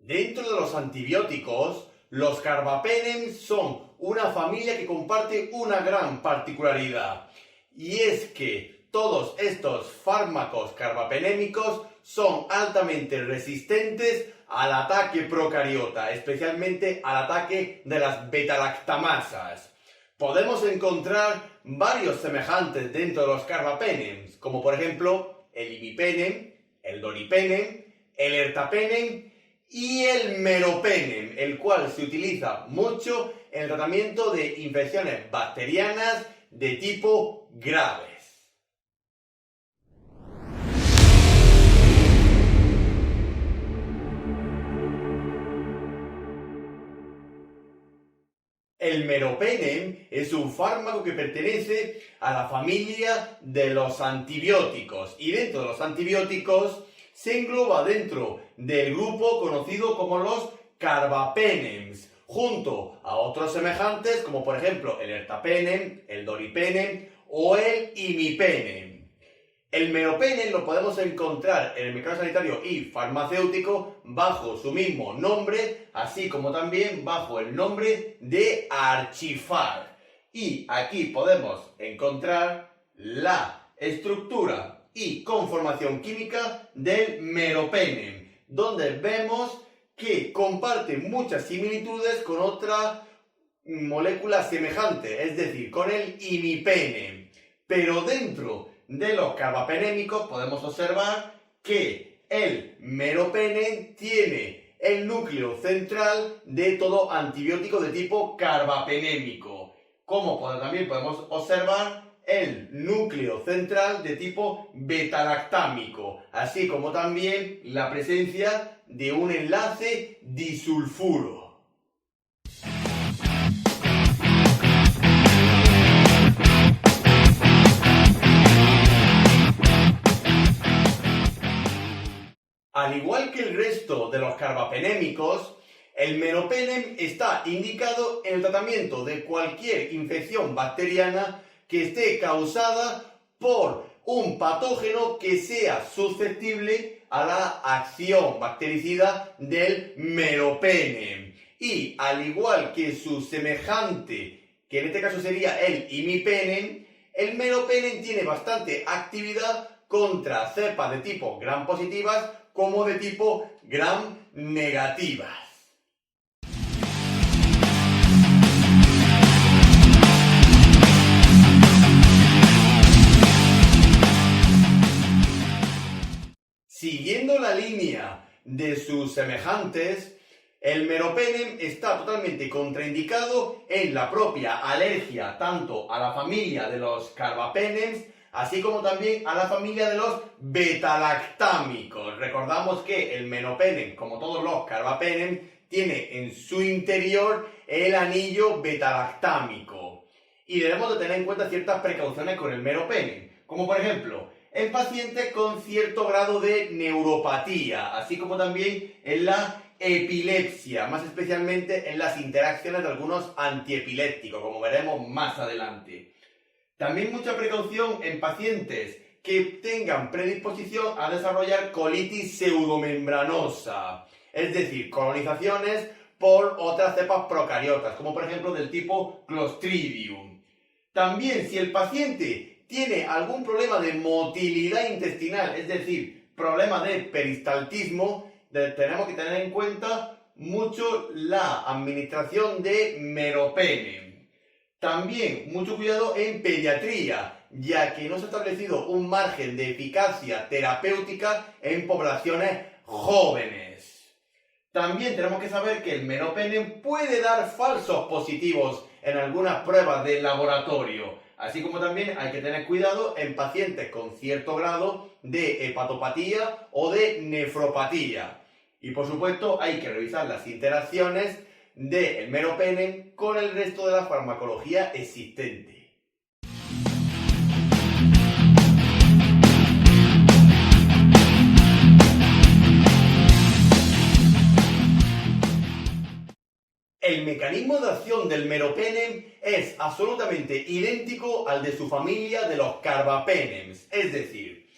Dentro de los antibióticos, los carbapenems son una familia que comparte una gran particularidad, y es que todos estos fármacos carbapenémicos son altamente resistentes al ataque procariota, especialmente al ataque de las beta-lactamasas. Podemos encontrar varios semejantes dentro de los carbapenems, como por ejemplo el imipenem, el doripenem, el ertapenem y el meropenem, el cual se utiliza mucho en el tratamiento de infecciones bacterianas de tipo graves. El meropenem es un fármaco que pertenece a la familia de los antibióticos, y dentro de los antibióticos se engloba dentro del grupo conocido como los carbapenems, junto a otros semejantes como por ejemplo el ertapenem, el doripenem o el imipenem. El meropenem lo podemos encontrar en el mercado sanitario y farmacéutico bajo su mismo nombre, así como también bajo el nombre de Archifar. Y aquí podemos encontrar la estructura y conformación química del meropenem, donde vemos que comparte muchas similitudes con otra molécula semejante, es decir, con el imipenem. Pero dentro de los carbapenémicos podemos observar que el meropenem tiene el núcleo central de todo antibiótico de tipo carbapenémico, como también podemos observar el núcleo central de tipo beta-lactámico, así como también la presencia de un enlace disulfuro. Al igual que el resto de los carbapenémicos, el meropenem está indicado en el tratamiento de cualquier infección bacteriana que esté causada por un patógeno que sea susceptible a la acción bactericida del meropenem. Y al igual que su semejante, que en este caso sería el imipenem, el meropenem tiene bastante actividad contra cepas de tipo gram positivas como de tipo gram negativas. Siguiendo la línea de sus semejantes, el meropenem está totalmente contraindicado en la propia alergia tanto a la familia de los carbapenems así como también a la familia de los beta-lactámicos. Recordamos que el meropenem, como todos los carbapenem, tiene en su interior el anillo beta-lactámico. Y debemos de tener en cuenta ciertas precauciones con el meropenem, como por ejemplo, en pacientes con cierto grado de neuropatía, así como también en la epilepsia, más especialmente en las interacciones de algunos antiepilépticos, como veremos más adelante. También mucha precaución en pacientes que tengan predisposición a desarrollar colitis pseudomembranosa, es decir, colonizaciones por otras cepas procariotas, como por ejemplo del tipo Clostridium. También si el paciente tiene algún problema de motilidad intestinal, es decir, problema de peristaltismo, tenemos que tener en cuenta mucho la administración de meropenem. También mucho cuidado en pediatría, ya que no se ha establecido un margen de eficacia terapéutica en poblaciones jóvenes. También tenemos que saber que el meropenem puede dar falsos positivos en algunas pruebas de laboratorio, así como también hay que tener cuidado en pacientes con cierto grado de hepatopatía o de nefropatía. Y por supuesto hay que revisar las interacciones del meropenem con el resto de la farmacología existente. El mecanismo de acción del meropenem es absolutamente idéntico al de su familia de los carbapenems, es decir,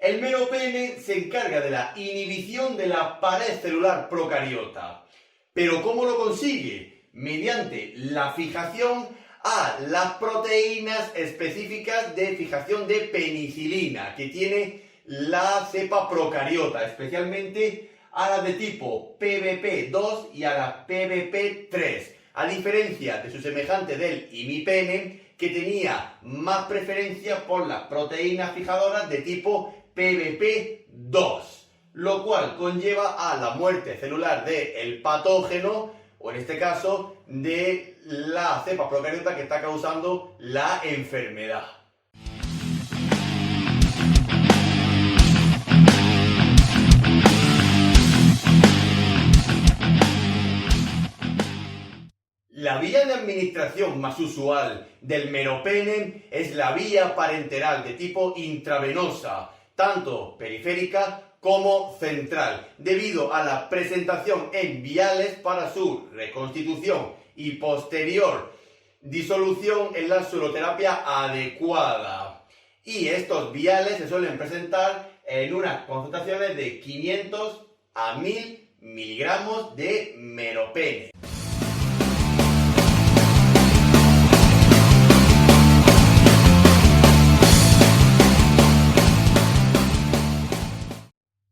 El meropene se encarga de la inhibición de la pared celular procariota. ¿Pero cómo lo consigue? Mediante la fijación a las proteínas específicas de fijación de penicilina que tiene la cepa procariota, especialmente a las de tipo PBP2 y a la PBP3, a diferencia de su semejante del imipenem, que tenía más preferencia por las proteínas fijadoras de tipo PBP2, lo cual conlleva a la muerte celular del patógeno, o en este caso de la cepa procariota que está causando la enfermedad. La vía de administración más usual del meropenem es la vía parenteral de tipo intravenosa, tanto periférica como central, debido a la presentación en viales para su reconstitución y posterior disolución en la sueroterapia adecuada. Y estos viales se suelen presentar en unas concentraciones de 500 a 1000 miligramos de meropenem.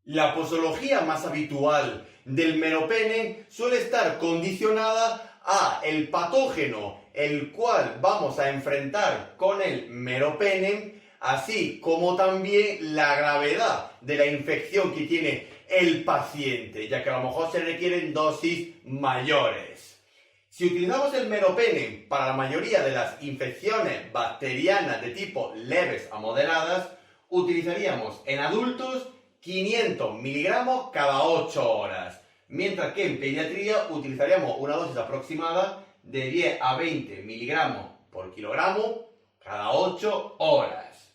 La posología más habitual del meropenem suele estar condicionada a el patógeno el cual vamos a enfrentar con el meropenem, así como también la gravedad de la infección que tiene el paciente, ya que a lo mejor se requieren dosis mayores. Si utilizamos el meropenem para la mayoría de las infecciones bacterianas de tipo leves a moderadas, utilizaríamos en adultos 500 miligramos cada 8 horas, mientras que en pediatría utilizaríamos una dosis aproximada de 10 a 20 miligramos por kilogramo cada 8 horas.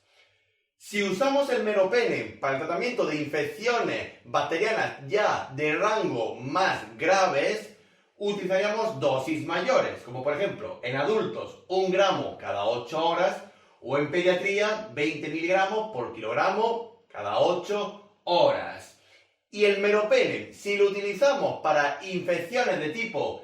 Si usamos el meropenem para el tratamiento de infecciones bacterianas ya de rango más graves, utilizaríamos dosis mayores, como por ejemplo en adultos 1 gramo cada 8 horas o en pediatría 20 miligramos por kilogramo cada 8 horas. Y el meropenem, si lo utilizamos para infecciones de tipo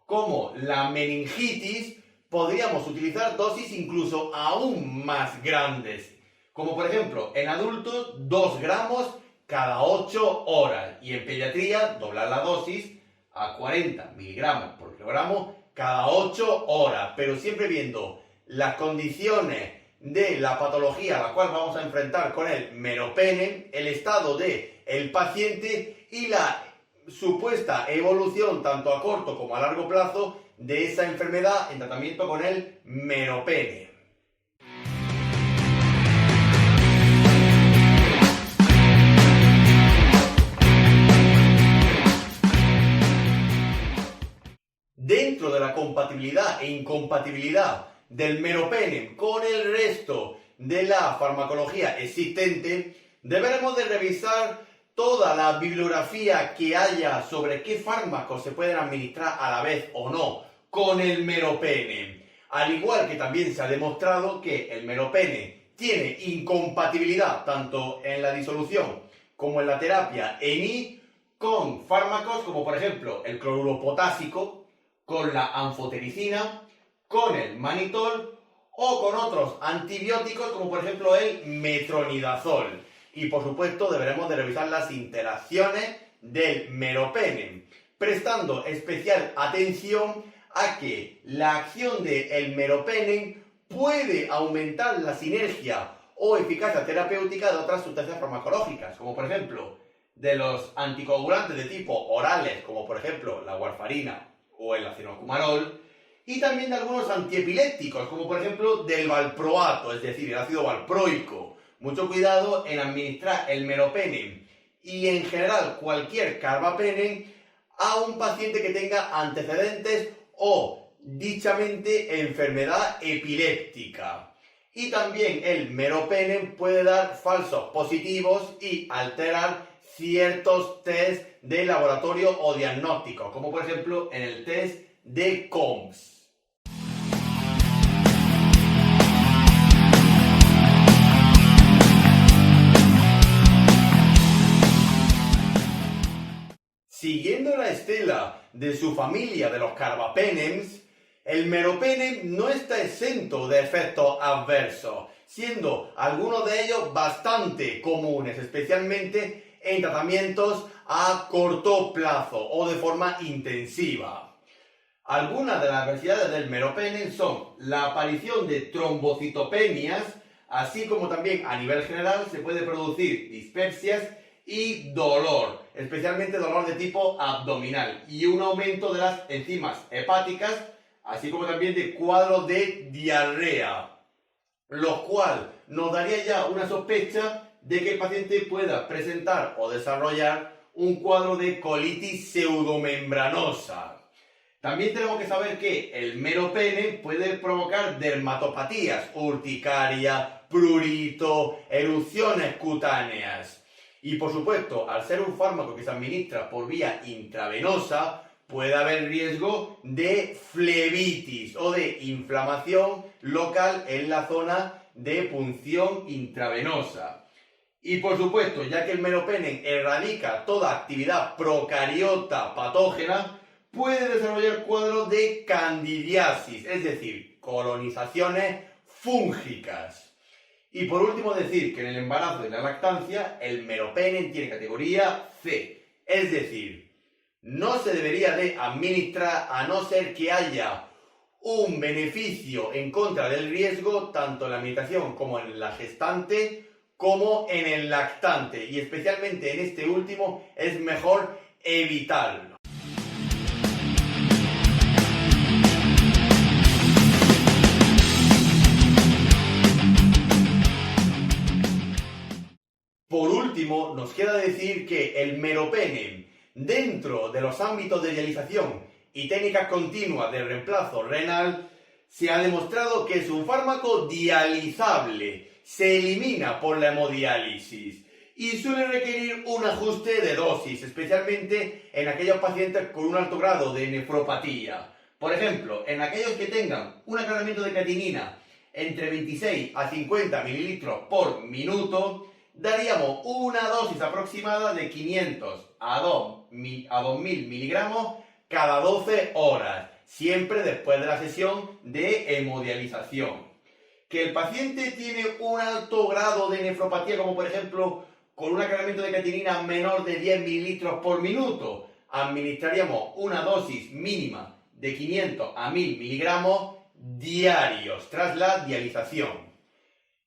como la meningitis, podríamos utilizar dosis incluso aún más grandes, como por ejemplo en adultos 2 gramos cada 8 horas y en pediatría doblar la dosis a 40 miligramos por kilogramo cada 8 horas, pero siempre viendo las condiciones de la patología a la cual vamos a enfrentar con el meropenem, el estado del paciente y la supuesta evolución tanto a corto como a largo plazo de esa enfermedad en tratamiento con el meropenem. Dentro de la compatibilidad e incompatibilidad del meropenem con el resto de la farmacología existente, deberemos de revisar toda la bibliografía que haya sobre qué fármacos se pueden administrar a la vez o no con el meropenem. Al igual que también se ha demostrado que el meropenem tiene incompatibilidad tanto en la disolución como en la terapia ENI con fármacos como por ejemplo el cloruro potásico, con la anfotericina, con el manitol o con otros antibióticos como por ejemplo el metronidazol. Y por supuesto deberemos de revisar las interacciones del meropenem, prestando especial atención a que la acción del meropenem puede aumentar la sinergia o eficacia terapéutica de otras sustancias farmacológicas, como por ejemplo de los anticoagulantes de tipo orales, como por ejemplo la warfarina o el acenocumarol, y también de algunos antiepilépticos, como por ejemplo del valproato, es decir, el ácido valproico. Mucho cuidado en administrar el meropenem y en general cualquier carbapenem a un paciente que tenga antecedentes o dichamente enfermedad epiléptica. Y también el meropenem puede dar falsos positivos y alterar ciertos test de laboratorio o diagnóstico, como por ejemplo en el test de COMS. Siguiendo la estela de su familia de los carbapenems, el meropenem no está exento de efectos adversos, siendo algunos de ellos bastante comunes, especialmente en tratamientos a corto plazo o de forma intensiva. Algunas de las adversidades del meropenem son la aparición de trombocitopenias, así como también a nivel general se puede producir dispepsias y dolor, especialmente dolor de tipo abdominal, y un aumento de las enzimas hepáticas, así como también de cuadros de diarrea, lo cual nos daría ya una sospecha de que el paciente pueda presentar o desarrollar un cuadro de colitis pseudomembranosa. También tenemos que saber que el meropenem puede provocar dermatopatías, urticaria, prurito, erupciones cutáneas. Y por supuesto, al ser un fármaco que se administra por vía intravenosa, puede haber riesgo de flebitis o de inflamación local en la zona de punción intravenosa. Y por supuesto, ya que el meropenem erradica toda actividad procariota patógena, puede desarrollar cuadros de candidiasis, es decir, colonizaciones fúngicas. Y por último decir que en el embarazo y la lactancia el meropenem tiene categoría C, es decir, no se debería de administrar a no ser que haya un beneficio en contra del riesgo tanto en la administración como en la gestante como en el lactante, y especialmente en este último es mejor evitarlo. Por último, nos queda decir que el meropenem, dentro de los ámbitos de dialización y técnicas continuas de reemplazo renal, se ha demostrado que es un fármaco dializable, se elimina por la hemodiálisis y suele requerir un ajuste de dosis, especialmente en aquellos pacientes con un alto grado de nefropatía. Por ejemplo, en aquellos que tengan un aclaramiento de creatinina entre 26 a 50 mililitros por minuto, daríamos una dosis aproximada de 500 a 2000 miligramos cada 12 horas, siempre después de la sesión de hemodialización. Que el paciente tiene un alto grado de nefropatía, como por ejemplo con un aclaramiento de creatinina menor de 10 mililitros por minuto, administraríamos una dosis mínima de 500 a 1000 miligramos diarios tras la dialización.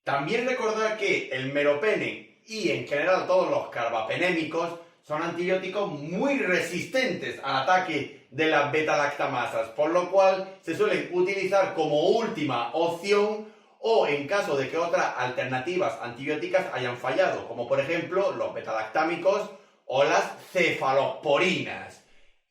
También recordar que el meropenem y en general todos los carbapenémicos son antibióticos muy resistentes al ataque de las beta-lactamasas, por lo cual se suelen utilizar como última opción o en caso de que otras alternativas antibióticas hayan fallado, como por ejemplo los beta-lactámicos o las cefalosporinas.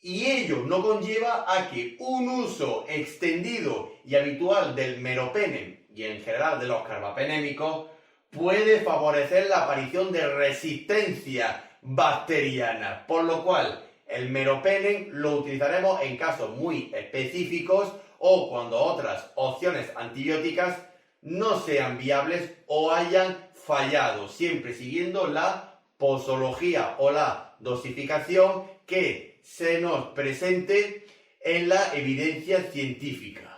Y ello no conlleva a que un uso extendido y habitual del meropenem y en general de los carbapenémicos puede favorecer la aparición de resistencia bacteriana, por lo cual el meropenem lo utilizaremos en casos muy específicos o cuando otras opciones antibióticas no sean viables o hayan fallado, siempre siguiendo la posología o la dosificación que se nos presente en la evidencia científica.